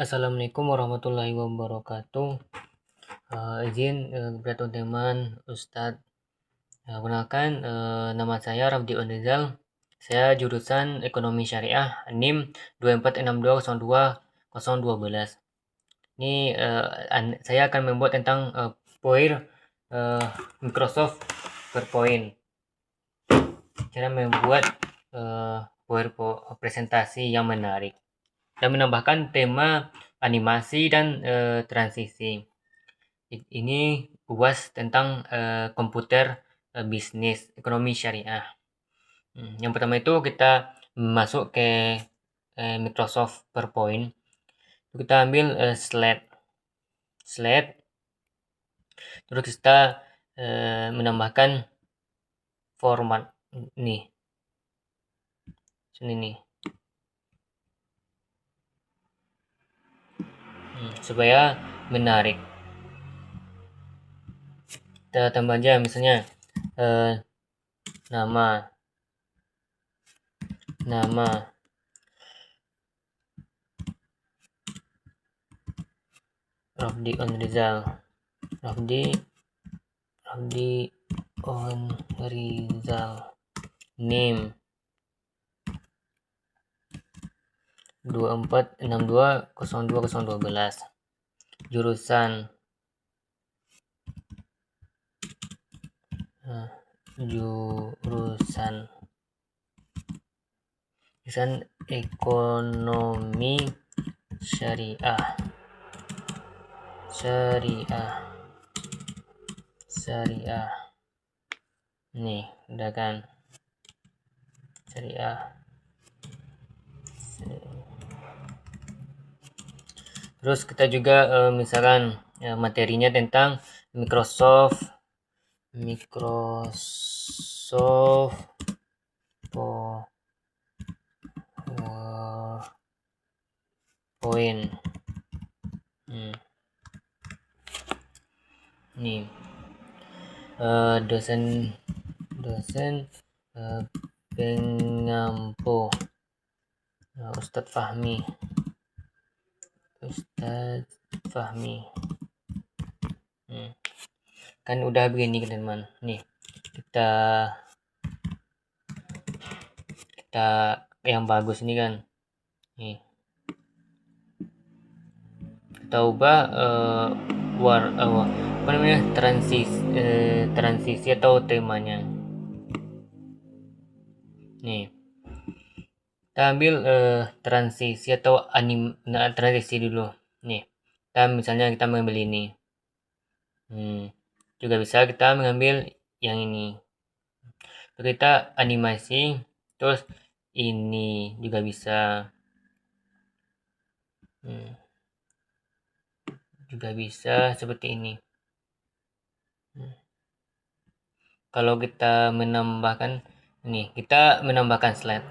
Assalamualaikum warahmatullahi wabarakatuh. Izin kepada teman-teman, Ustadz. Perkenalkan, nama saya Rafdi Onrizal. Saya jurusan Ekonomi Syariah, NIM 2462020012. Ini saya akan membuat tentang Power Microsoft PowerPoint. Cara membuat presentasi yang menarik dan menambahkan tema animasi dan transisi. Ini UAS tentang komputer bisnis ekonomi syariah. Yang pertama itu kita masuk ke Microsoft PowerPoint. Kita ambil slide, terus kita menambahkan format nih, sini nih, supaya menarik. Kita tambah aja misalnya nama Rafdi Onrizal, NIM 2462020012, jurusan ekonomi syariah. Nih, udah kan? Syariah. Terus kita juga misalkan materinya tentang Microsoft PowerPoint. Nih, dosen pengampu Ustadz Fahmi. Kan udah begini teman. Nih, kita yang bagus ini kan. Nih, kita ubah transisi atau temanya. Nih, kita ambil transisi atau transisi dulu. Nih, kita misalnya kita mengambil ini. Juga bisa kita mengambil yang ini. Terus kita animasi, terus ini juga bisa. Juga bisa seperti ini. Kalau kita menambahkan ini, kita menambahkan slide.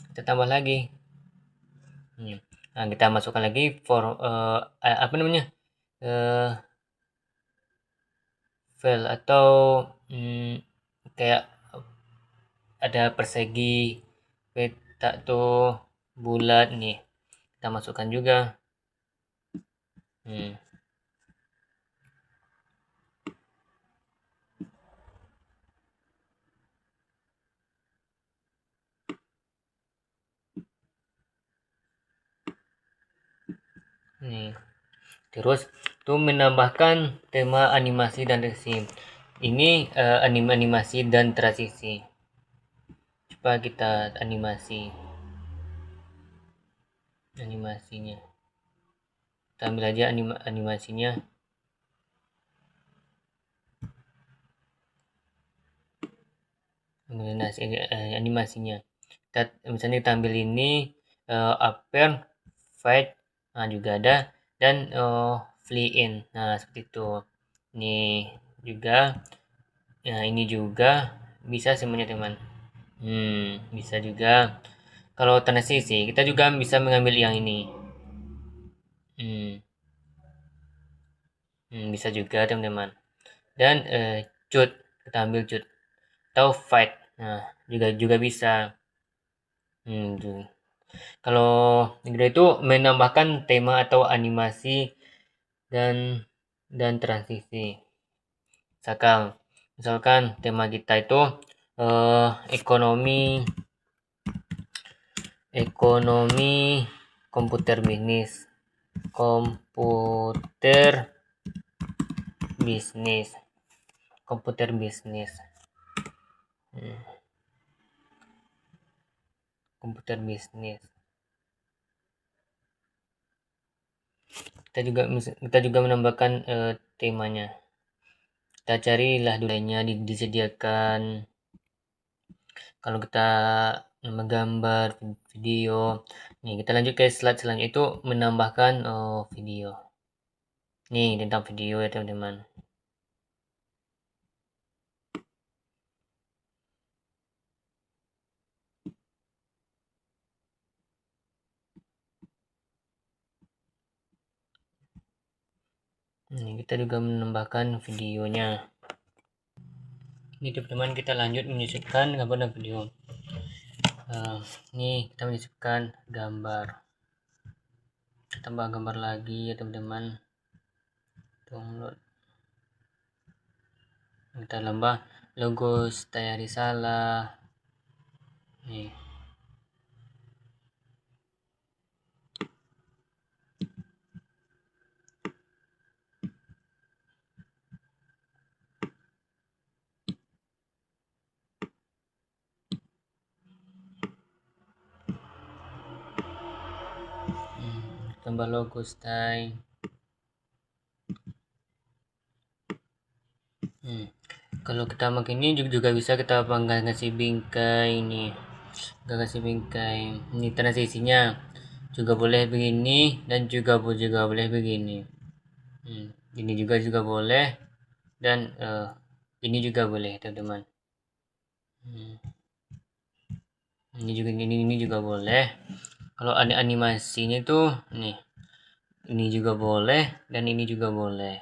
Kita tambah lagi. Nah, kita masukkan lagi file atau kayak ada persegi, peta tuh bulat nih. Kita masukkan juga. Nih. Terus tuh menambahkan tema animasi dan transisi. Ini animasi dan transisi. Coba kita animasinya. Kita ambil aja animasinya. Animasinya. Misalnya kita ambil ini upper, fight, nah juga ada, dan flee in. Nah, seperti itu. Ini juga. Nah, ini juga bisa semuanya teman. Bisa juga. Kalau transisi, kita juga bisa mengambil yang ini. Bisa juga teman-teman. Dan cut, kita ambil cut atau fight. Nah, juga bisa. Kalau Nigra itu menambahkan tema atau animasi dan transisi. Misalkan tema kita itu ekonomi komputer bisnis komputer bisnis komputer bisnis komputer bisnis kita juga menambahkan temanya. Kita carilah dulunya disediakan. Kalau kita menggambar video, nih kita lanjut ke slide selanjutnya, itu menambahkan video. Nih tentang video ya teman-teman. Ini kita juga menambahkan videonya. Ini teman-teman, kita lanjut menyisipkan gambar dan video. Ini kita menyisipkan gambar. Tambah gambar lagi ya teman-teman. Download. Kita tambah logo Setia Risalah. Nih. Tambah logo style. Kalau kita makin ini juga bisa kita kasih bingkai ini. Kita kasih bingkai. Ini transisinya juga boleh begini dan juga boleh begini. Ini juga boleh dan ini juga boleh teman-teman. Ini juga boleh. Kalau ada animasinya tuh nih, ini juga boleh dan ini juga boleh.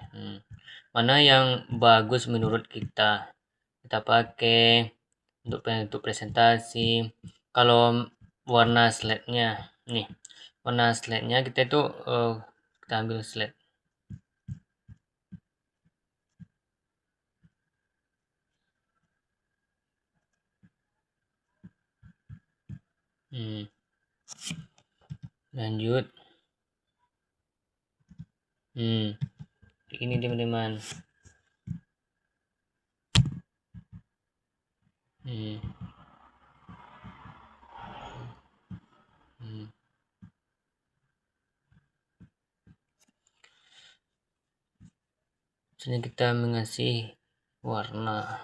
Mana yang bagus menurut kita pakai untuk presentasi. Kalau warna slide-nya nih, warna slide-nya kita itu kita ambil slide. Lanjut. Ini teman-teman. Sini kita mengasih warna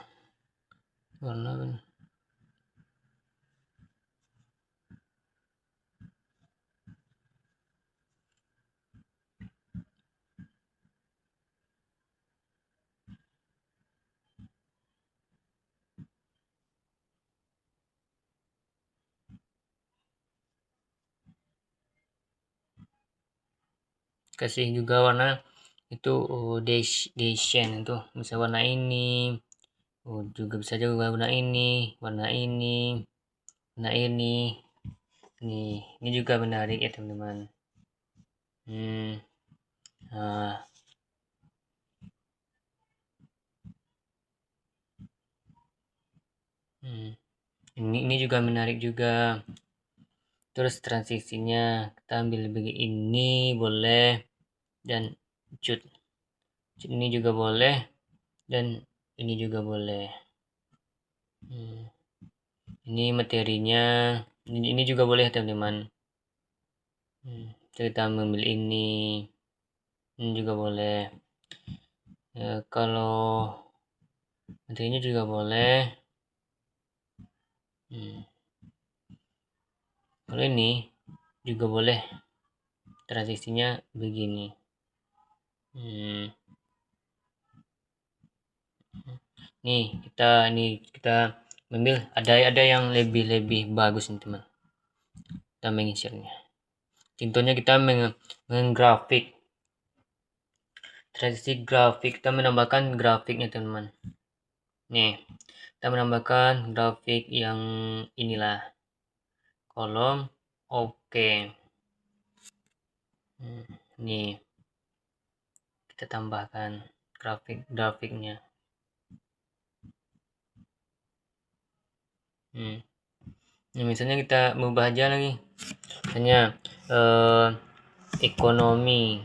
kasih juga warna itu Dacian itu bisa warna ini, juga bisa juga warna ini, ini juga menarik ya teman-teman. Ini juga menarik juga. Terus transisinya kita ambil begini boleh, dan cut ini juga boleh, dan ini juga boleh. Ini materinya, ini juga boleh teman-teman. Kita ambil ini juga boleh. Kalau materinya juga boleh. Kalau ini juga boleh, transisinya begini. Nih kita ambil ada yang lebih bagus nih teman. Kita menginstalnya. Contohnya kita menggrafik. Transisi grafik, kita menambahkan grafiknya teman-teman. Nih, kita menambahkan grafik yang inilah kolom Oke. Nih kita tambahkan grafiknya. Nah, misalnya kita mengubah aja lagi, misalnya ekonomi.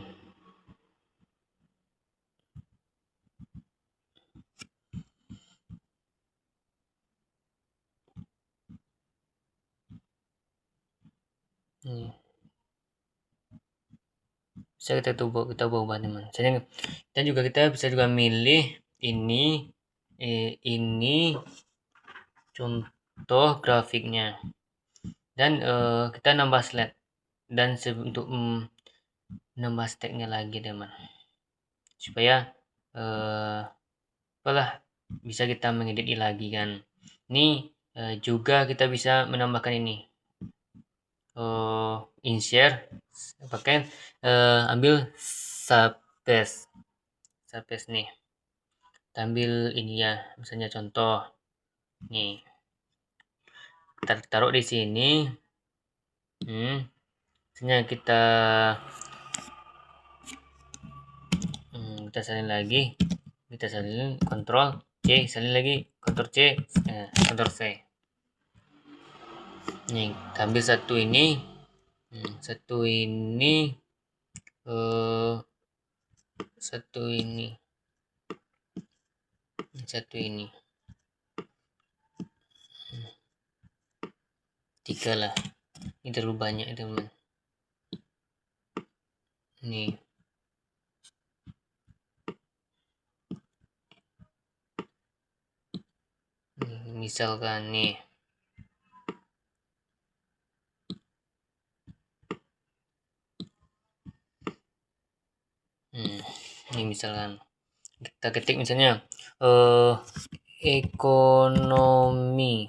Bisa kita ubah teman. Misalnya kita bisa juga milih ini contoh grafiknya, dan kita nambah slide, dan untuk nambah stacknya lagi teman, supaya apalah bisa kita mengedit lagi kan. Ini juga kita bisa menambahkan ini insert pakai ambil subpaste nih, kita ambil ini ya, misalnya contoh nih, kita taruh di sini. Misalnya kita salin lagi, kita salin Ctrl C, salin lagi Ctrl C, Ctrl C. Nih kita ambil satu ini, satu ini tiga lah, ini terlalu banyak teman. Nih misalkan nih ini misalkan kita ketik misalnya ekonomi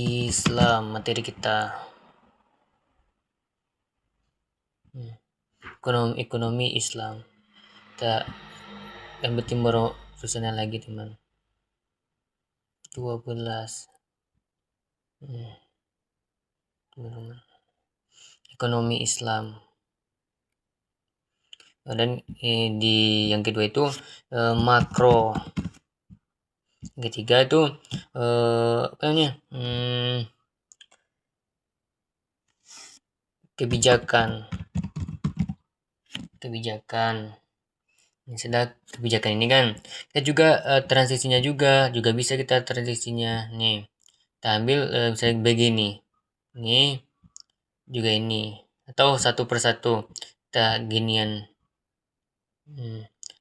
Islam, materi kita ekonomi Islam. Kita ambil timur tulisannya lagi teman, 12 ekonomi Islam. Dan di yang kedua itu makro. Yang ketiga itu apa namanya, kebijakan. Misalnya kebijakan ini kan kita juga transisinya juga bisa kita transisinya nih, kita ambil misalnya begini, ini juga ini, atau satu persatu kita ginian.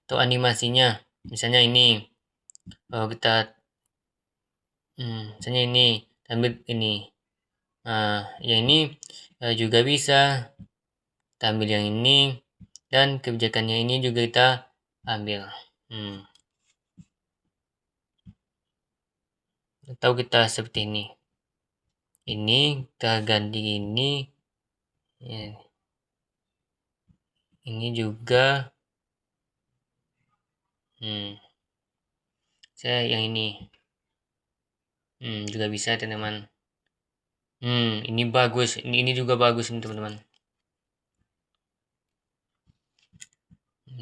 Atau animasinya misalnya ini kita misalnya ini ambil ini, yang ini juga bisa kita ambil yang ini, dan kebijakannya ini juga kita ambil. Atau kita seperti ini kita ganti ya. Ini juga saya yang ini juga bisa teman-teman. Ini bagus, ini juga bagus ini teman-teman,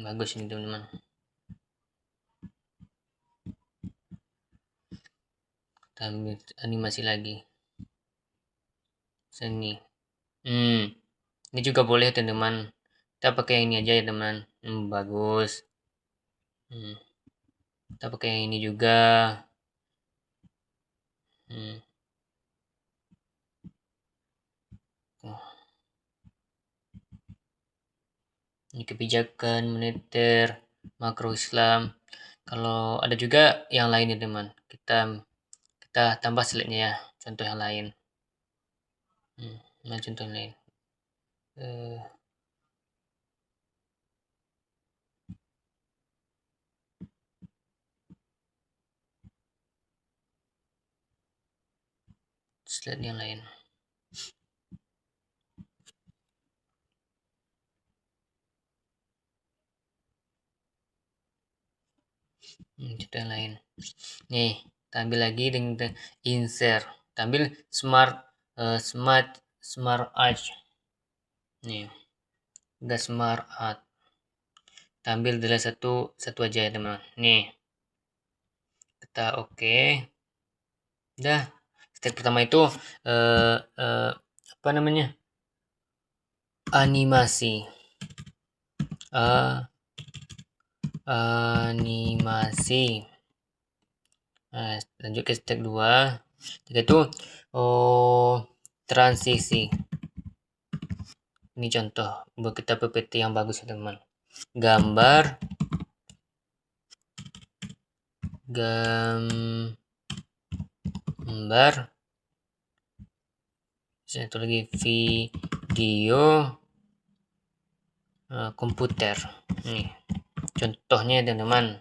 bagus ini teman-teman. Kita ambil animasi lagi sini. Ini juga boleh teman-teman, kita pakai yang ini aja ya teman. Bagus. Kita pakai yang ini juga. Ini kebijakan moneter makro Islam. Kalau ada juga yang lain ya teman, kita tambah slide-nya ya, contoh yang lain. Contoh yang lain slide yang lain. Contoh yang lain. Nih, tampil lagi dengan insert. Tampil smart art. Nih, udah smart art. Tampil adalah satu aja ya teman. Nih, kita oke. Udah. Step pertama itu apa namanya? Animasi. Animasi. Nah, lanjut ke step 2. Itu transisi. Ini contoh buat kita PPT yang bagus ya teman. Gambar satu lagi video komputer. Nih contohnya teman-teman.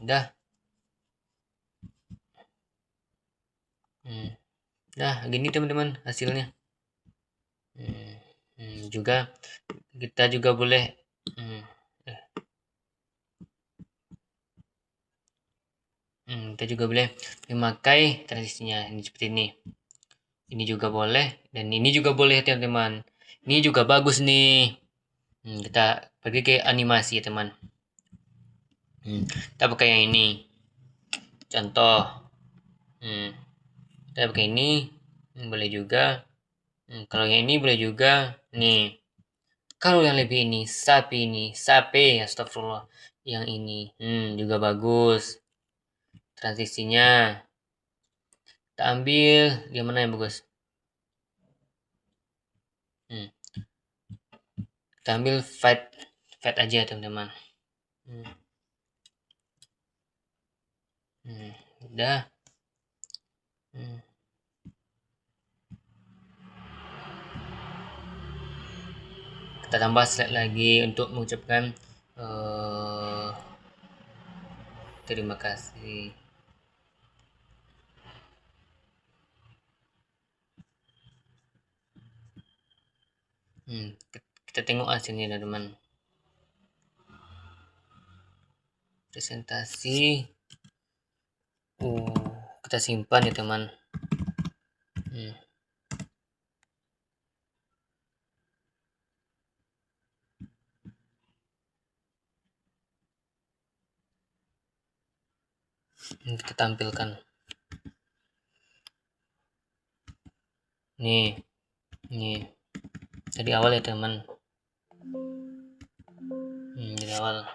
Udah. Nah, gini teman-teman hasilnya. Juga kita juga boleh kita juga boleh memakai transisinya ini seperti ini. Ini juga boleh dan ini juga boleh teman-teman. Ini juga bagus nih. Kita pergi ke animasi ya teman. Kita pakai yang ini. Contoh. Kita pakai ini. Boleh juga. Kalau yang ini boleh juga. Nih. Kalau yang lebih ini, sape, astagfirullah. Yang ini, juga bagus. Transisinya. Kita ambil, yang mana yang bagus? Kita ambil fat aja teman-teman. Udah. Kita tambah slide lagi untuk mengucapkan terima kasih. Kita tengok hasilnya teman-teman. Presentasi. Kita simpan ya teman. Kita tampilkan. Nih dari awal ya teman. Dari awal.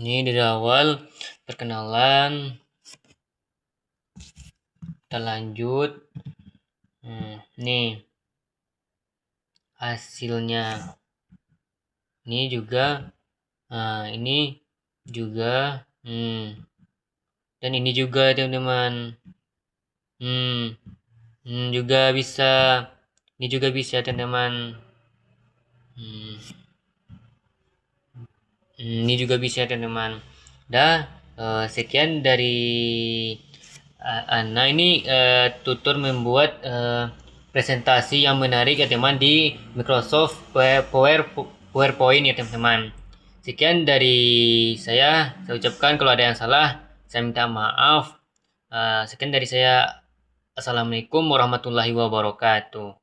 Ini dari awal perkenalan. Kita lanjut. Nih hasilnya. Ini juga. Ini juga. Dan ini juga teman-teman. Juga bisa. Ini juga bisa teman-teman. Ini juga bisa teman-teman. Sekian dari Ana ini tutur membuat presentasi yang menarik ya teman di Microsoft PowerPoint ya teman-teman. Sekian dari saya ucapkan kalau ada yang salah saya minta maaf. Sekian dari saya. Assalamualaikum warahmatullahi wabarakatuh.